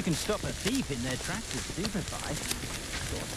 can stop a thief in their tracks with stupefy.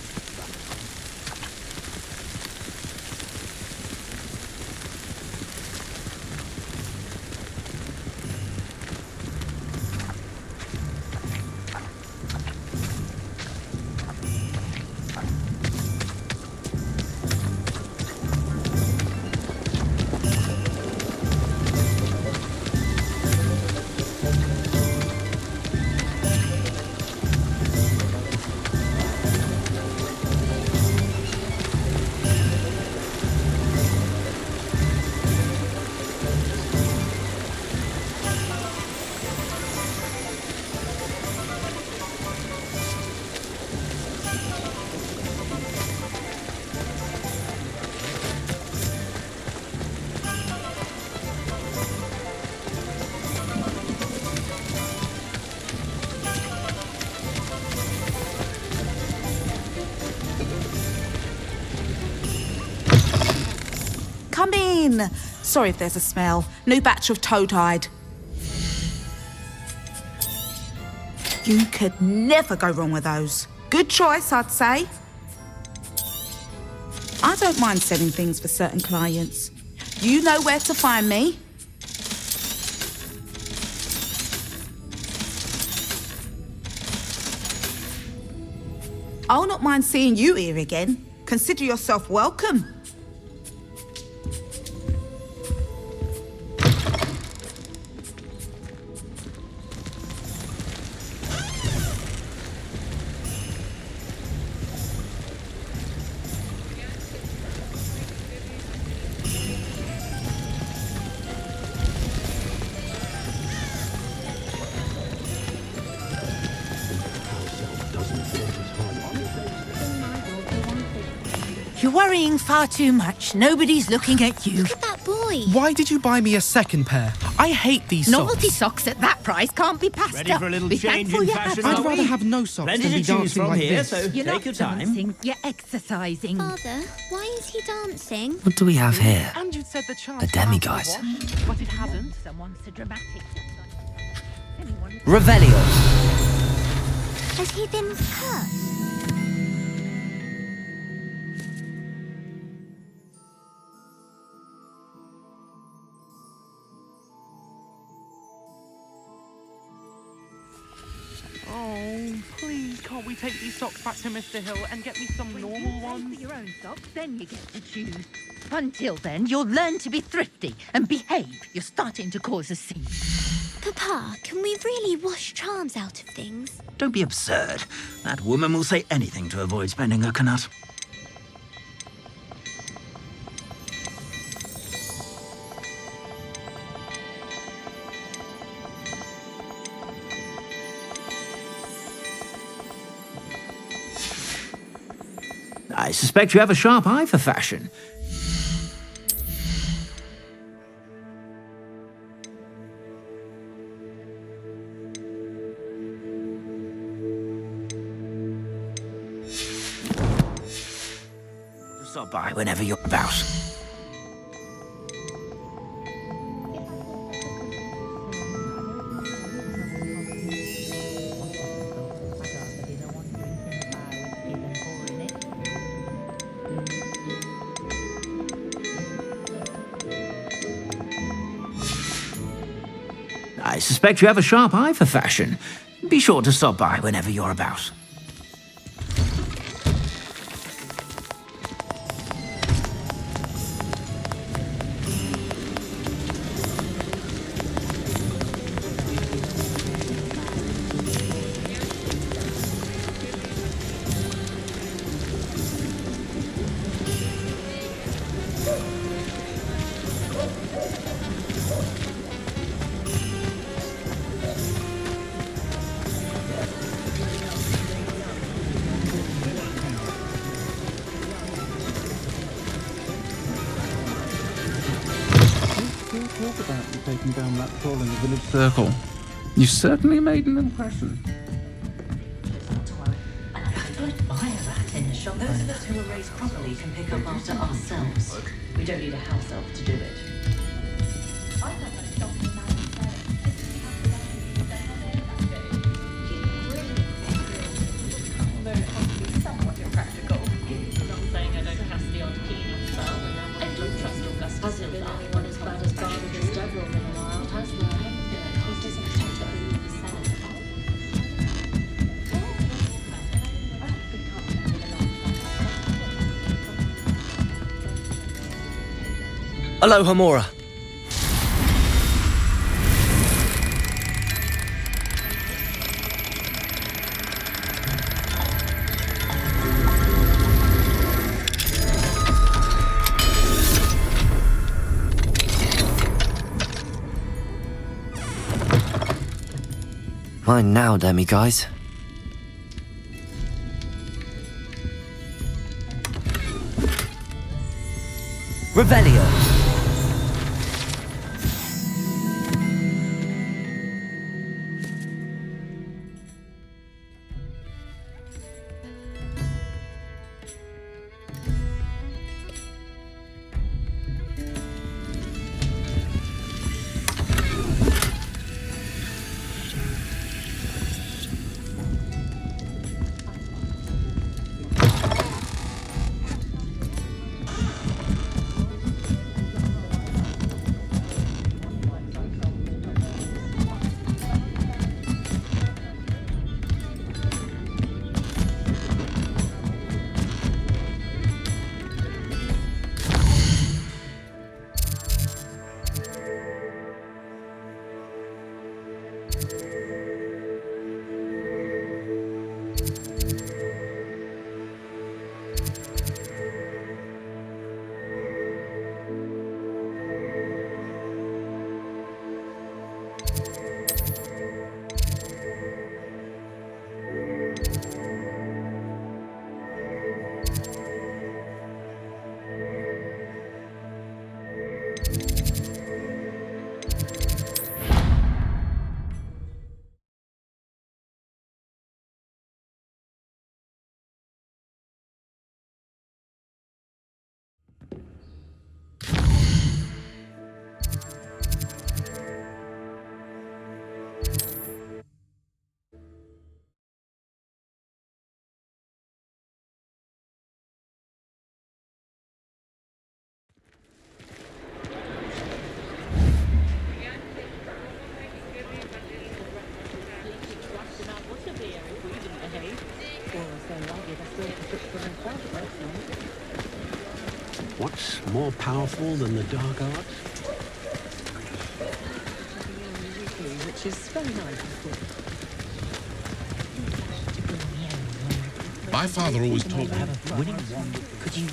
Come in. Sorry if there's a smell. New batch of toad-hide. You could never go wrong with those. Good choice, I'd say. I don't mind selling things for certain clients. You know where to find me. I'll not mind seeing you here again. Consider yourself welcome. You're worrying far too much. Nobody's looking at you. Look at that boy. Why did you buy me a second pair? I hate these socks. Novelty socks at that price can't be passed Ready up. for a little Be change thankful in you have fashion, some. I'd rather have no socks Plenty than to be choose dancing from like here, this. so You're take not your time. dancing, you're exercising. Father, why is he dancing? What do we have here? And you said the chance A demiguise. but it hasn't. Someone so dramatic. Anyone... Revelio. Has he been cursed? Oh, please, can't we take these socks back to Mr. Hill and get me some normal When you pay ones? for your own socks, then you get to choose. Until then, you'll learn to be thrifty and behave. You're starting to cause a scene. Papa, can we really wash charms out of things? Don't be absurd. That woman will say anything to avoid spending her canut. I suspect you have a sharp eye for fashion. Stop by whenever you're about. I suspect you have a sharp eye for fashion. Be sure to stop by whenever you're about. Talk about you taking down that troll in the village circle. You certainly made an impression. I don't buy a rat in a shop. Those of us who are raised properly can pick up after ourselves. We don't need a house elf to do it. Aloha Mora. Mine now, demi-guys. Revelio. What's more powerful than the dark arts? Which is very nice. My father always told me. Winning one. Could you...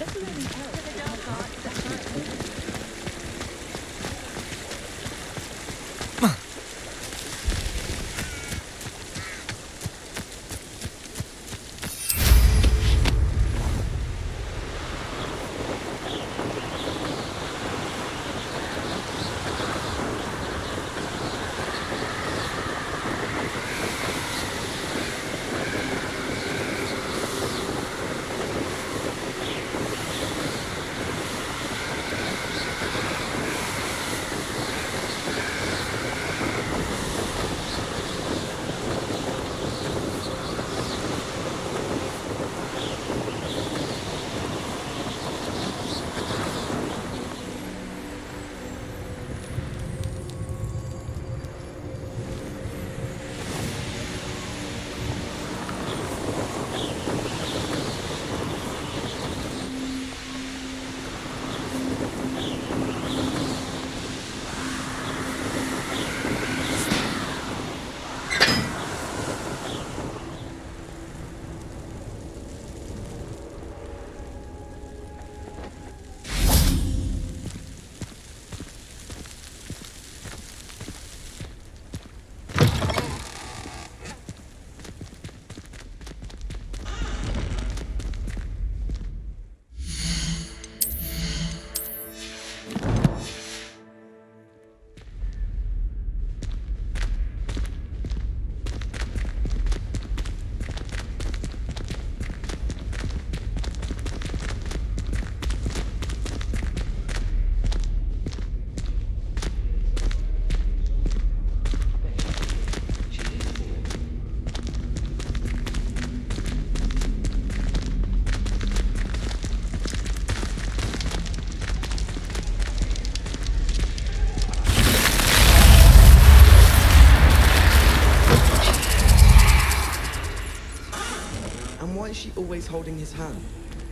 And why is she always holding his hand?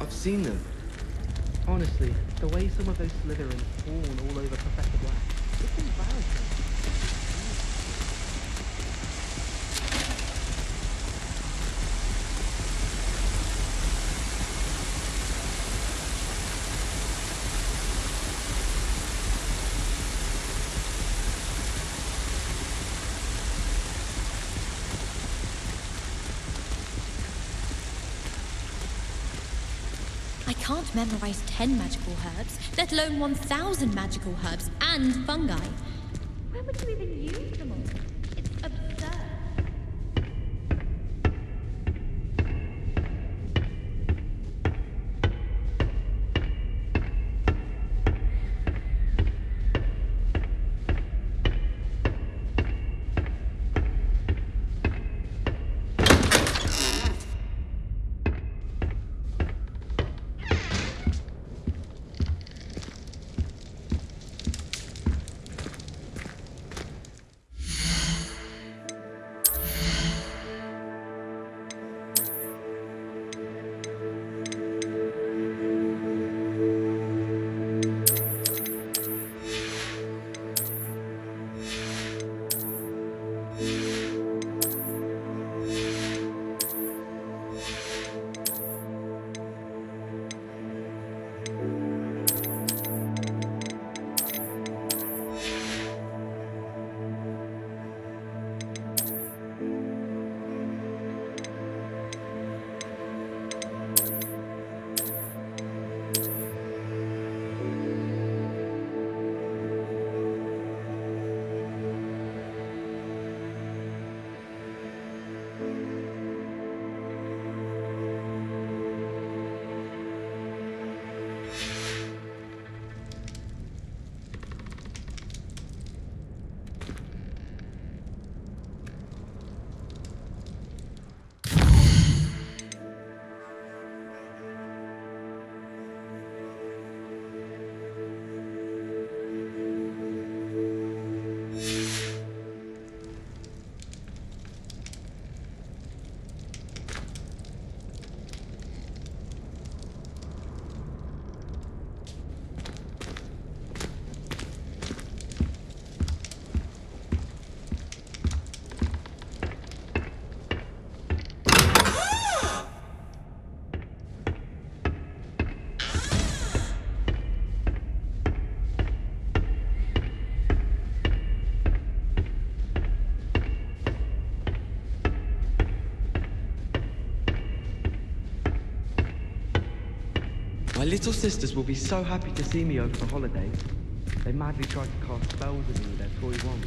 I've seen them. Honestly, the way some of those Slytherins fawn all over Professor Black, it's embarrassing. I can't memorize 10 magical herbs, let alone 1,000 magical herbs and fungi. Where would you even use them all? It's absurd. My little sisters will be so happy to see me over the holidays. They madly tried to cast spells on me with their toy wands.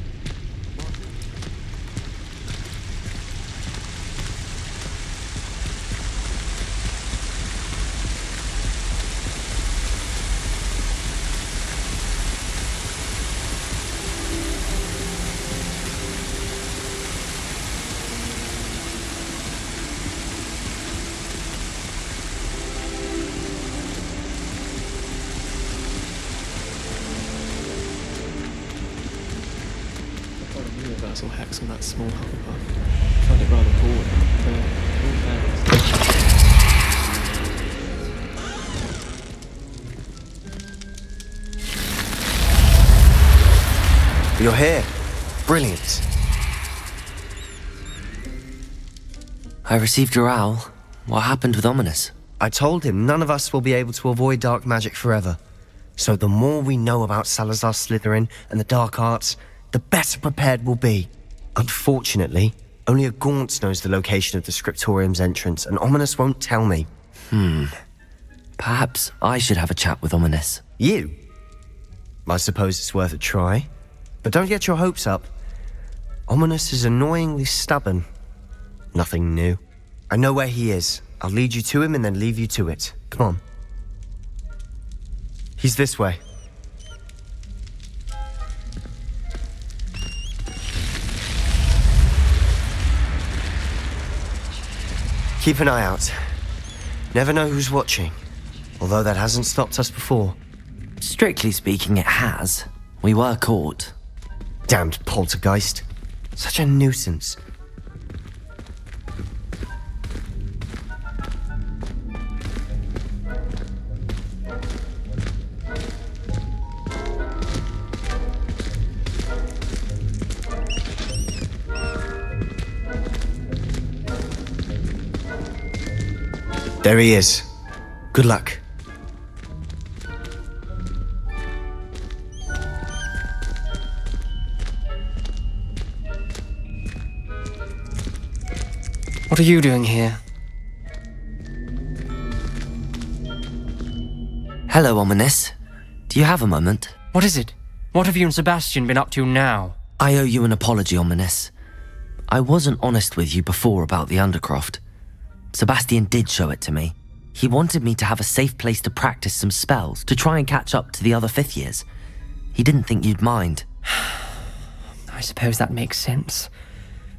Universal hex on that small Hufflepuff. I found it rather boring. You're here. Brilliant. I received your owl. What happened with Ominous? I told him none of us will be able to avoid dark magic forever. So the more we know about Salazar Slytherin and the dark arts, the better prepared we'll be. Unfortunately, only a Gaunt knows the location of the Scriptorium's entrance, and Ominous won't tell me. Perhaps I should have a chat with Ominous. You? I suppose it's worth a try. But don't get your hopes up. Ominous is annoyingly stubborn. Nothing new. I know where he is. I'll lead you to him and then leave you to it. Come on. He's this way. Keep an eye out. Never know who's watching. Although that hasn't stopped us before. Strictly speaking, it has. We were caught. Damned poltergeist. Such a nuisance. There he is. Good luck. What are you doing here? Hello, Ominous. Do you have a moment? What is it? What have you and Sebastian been up to now? I owe you an apology, Ominous. I wasn't honest with you before about the Undercroft. Sebastian did show it to me. He wanted me to have a safe place to practice some spells, to try and catch up to the other 5th years. He didn't think you'd mind. I suppose that makes sense.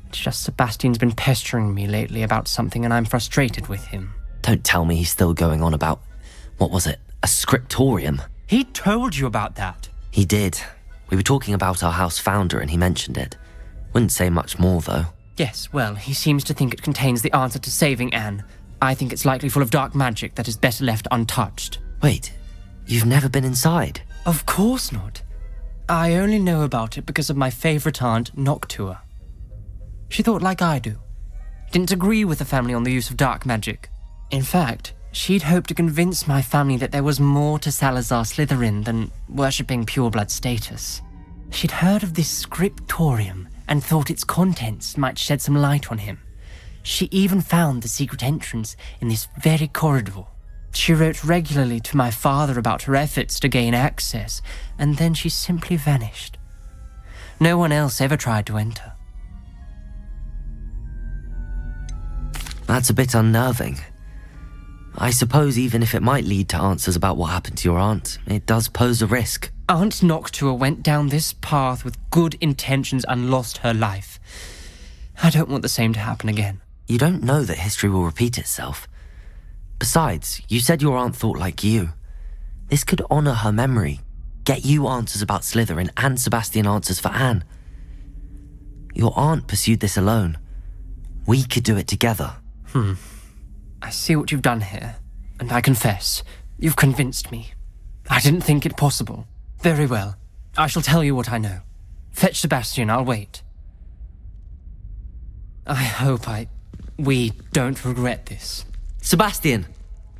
It's just Sebastian's been pestering me lately about something and I'm frustrated with him. Don't tell me he's still going on about, what was it, a scriptorium? He told you about that. He did. We were talking about our house founder and he mentioned it. Wouldn't say much more, though. Yes, well, he seems to think it contains the answer to saving Anne. I think it's likely full of dark magic that is better left untouched. Wait, you've never been inside? Of course not. I only know about it because of my favourite aunt, Noctua. She thought like I do. Didn't agree with the family on the use of dark magic. In fact, she'd hoped to convince my family that there was more to Salazar Slytherin than worshipping pureblood status. She'd heard of this scriptorium and thought its contents might shed some light on him. She even found the secret entrance in this very corridor. She wrote regularly to my father about her efforts to gain access, and then she simply vanished. No one else ever tried to enter. That's a bit unnerving. I suppose even if it might lead to answers about what happened to your aunt, it does pose a risk. Aunt Noctua went down this path with good intentions and lost her life. I don't want the same to happen again. You don't know that history will repeat itself. Besides, you said your aunt thought like you. This could honour her memory, get you answers about Slytherin and Sebastian answers for Anne. Your aunt pursued this alone. We could do it together. I see what you've done here, and I confess, you've convinced me. I didn't think it possible. Very well. I shall tell you what I know. Fetch Sebastian, I'll wait. I hope we don't regret this. Sebastian!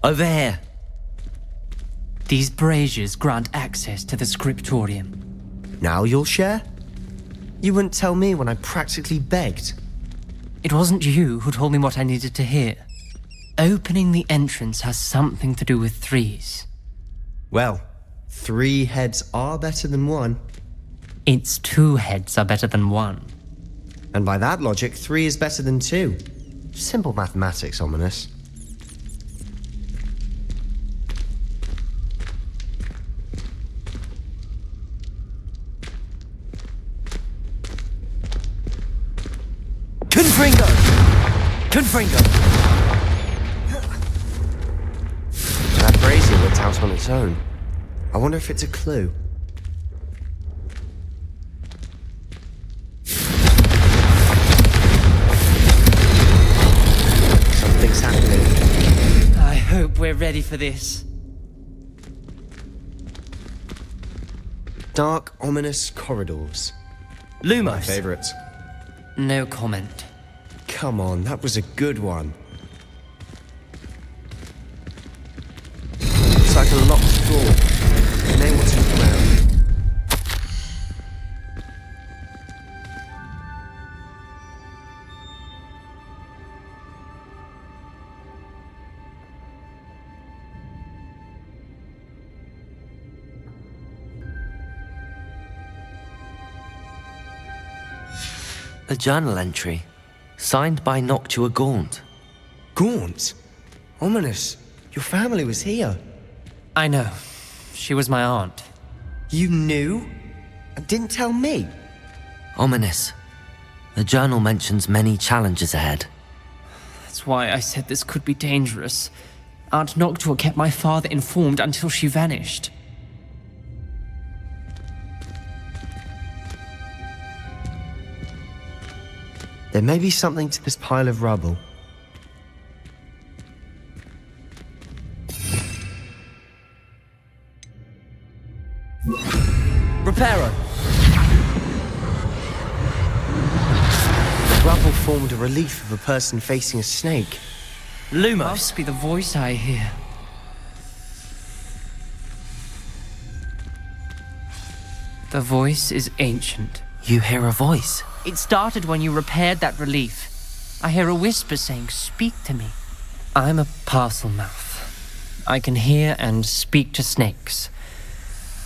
Over here! These braziers grant access to the scriptorium. Now you'll share? You wouldn't tell me when I practically begged. It wasn't you who told me what I needed to hear. Opening the entrance has something to do with threes. Well, 3 heads are better than 1. It's 2 heads are better than 1. And by that logic, 3 is better than 2. Simple mathematics, Ominous. Confringo! Confringo! That brazier went out on its own. I wonder if it's a clue. Something's happening. I hope we're ready for this. Dark, ominous corridors. Lumos. My favourite. No comment. Come on, that was a good one. Looks like a locked door. You may want to look around. A journal entry, signed by Noctua Gaunt. Gaunt? Ominous. Your family was here. I know. She was my aunt. You knew? And didn't tell me? Ominous. The journal mentions many challenges ahead. That's why I said this could be dangerous. Aunt Noctua kept my father informed until she vanished. There may be something to this pile of rubble. Reparo! The rubble formed a relief of a person facing a snake. Lumos. Must be the voice I hear. The voice is ancient. You hear a voice? It started when you repaired that relief. I hear a whisper saying, "Speak to me." I'm a parcel mouth. I can hear and speak to snakes.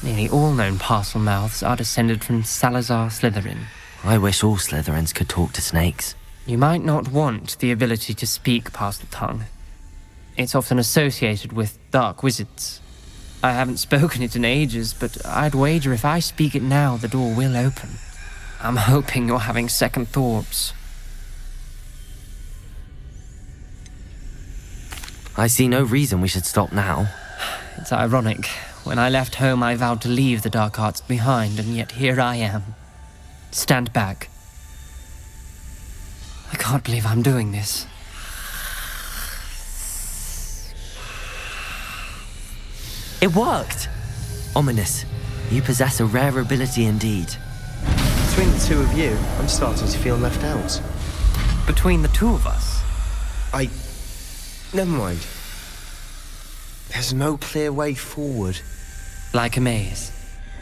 Nearly all known parcel mouths are descended from Salazar Slytherin. I wish all Slytherins could talk to snakes. You might not want the ability to speak parcel tongue. It's often associated with dark wizards. I haven't spoken it in ages, but I'd wager if I speak it now, the door will open. I'm hoping you're having second thoughts. I see no reason we should stop now. It's ironic. When I left home, I vowed to leave the dark arts behind, and yet here I am. Stand back. I can't believe I'm doing this. It worked! Ominous, you possess a rare ability indeed. Between the two of you, I'm starting to feel left out. Between the two of us? Never mind. There's no clear way forward. Like a maze.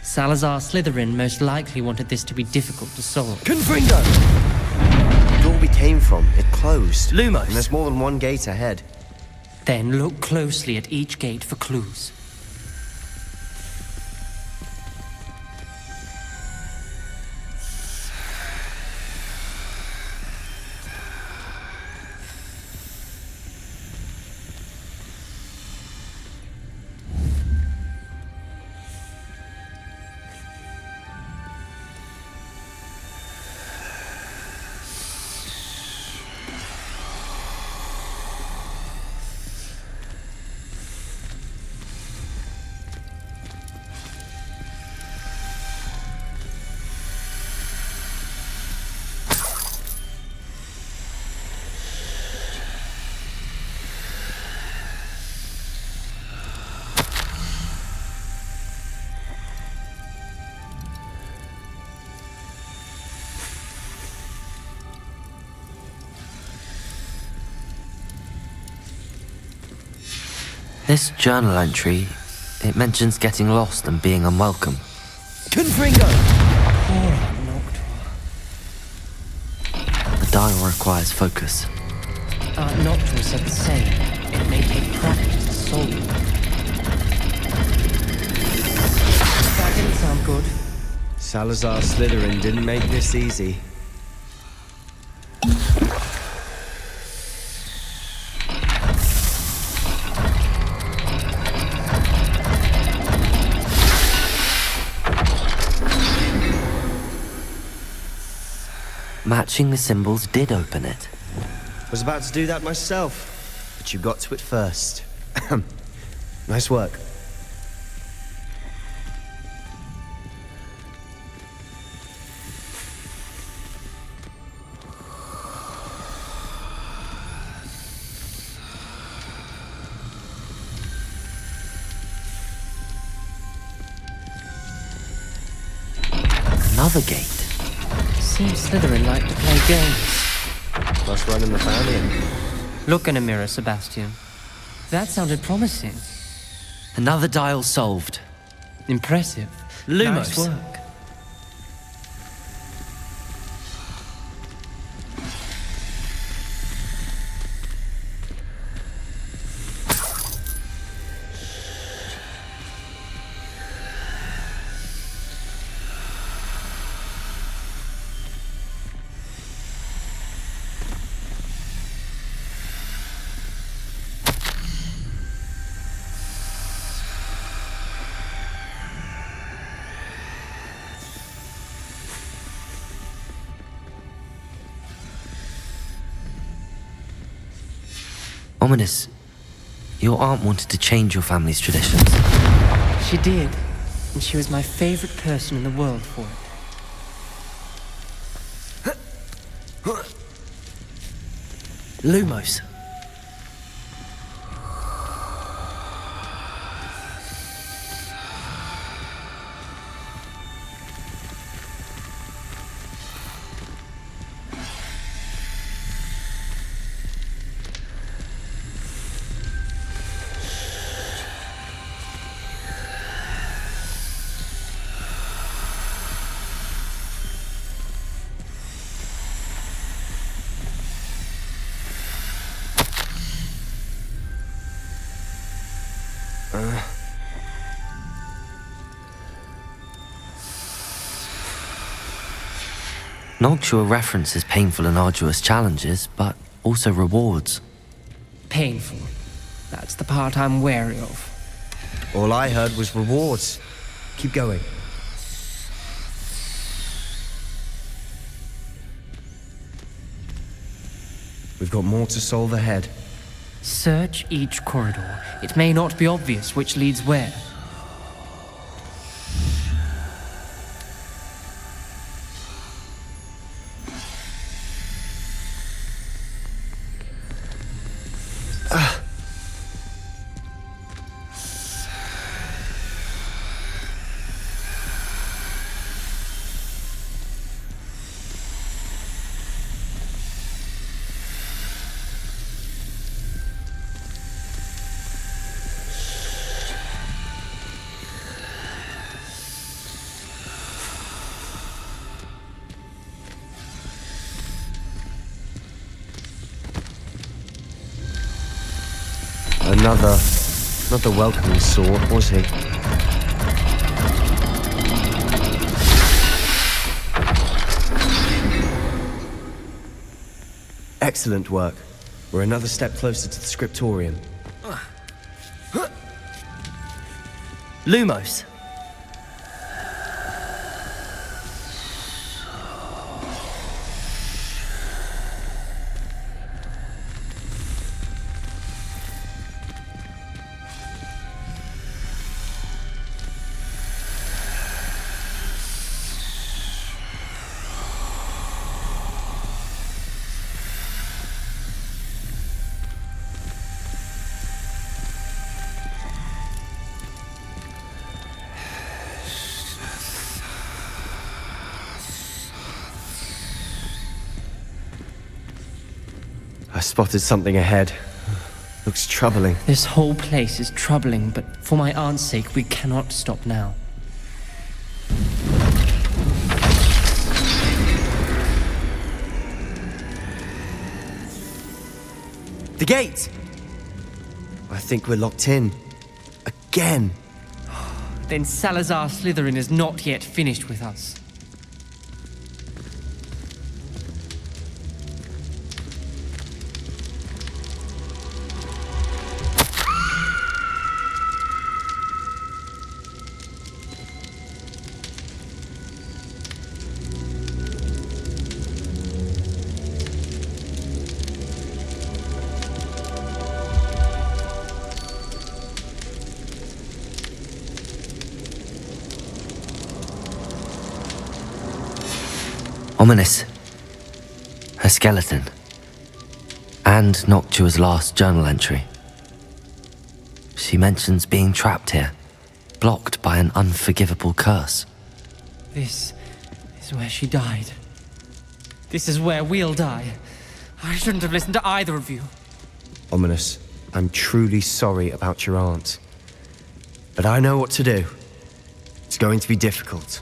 Salazar Slytherin most likely wanted this to be difficult to solve. Confringo! The door we came from, it closed. Lumos! And there's more than one gate ahead. Then look closely at each gate for clues. This journal entry, it mentions getting lost and being unwelcome. Confringo! The dial requires focus. Noctua said the same. It may take practice to solve it. That didn't sound good. Salazar Slytherin didn't make this easy. Matching the symbols did open it. Was about to do that myself, but you got to it first. Nice work. Another gate. Seems Slytherin like to play games. Must run in the family. Look in a mirror, Sebastian. That sounded promising. Another dial solved. Impressive. Lumos. Nice work. Ominous, your aunt wanted to change your family's traditions. She did, and she was my favorite person in the world for it. Lumos. Noctua references painful and arduous challenges, but also rewards. Painful. That's the part I'm wary of. All I heard was rewards. Keep going. We've got more to solve ahead. Search each corridor. It may not be obvious which leads where. Not the welcoming sort, was he? Excellent work. We're another step closer to the scriptorium. Lumos. I spotted something ahead. Looks troubling. This whole place is troubling, but for my aunt's sake, we cannot stop now. The gate! I think we're locked in. Again. Then Salazar Slytherin is not yet finished with us. Ominous. Her skeleton. And Noctua's last journal entry. She mentions being trapped here, blocked by an unforgivable curse. This is where she died. This is where we'll die. I shouldn't have listened to either of you. Ominous, I'm truly sorry about your aunt. But I know what to do. It's going to be difficult.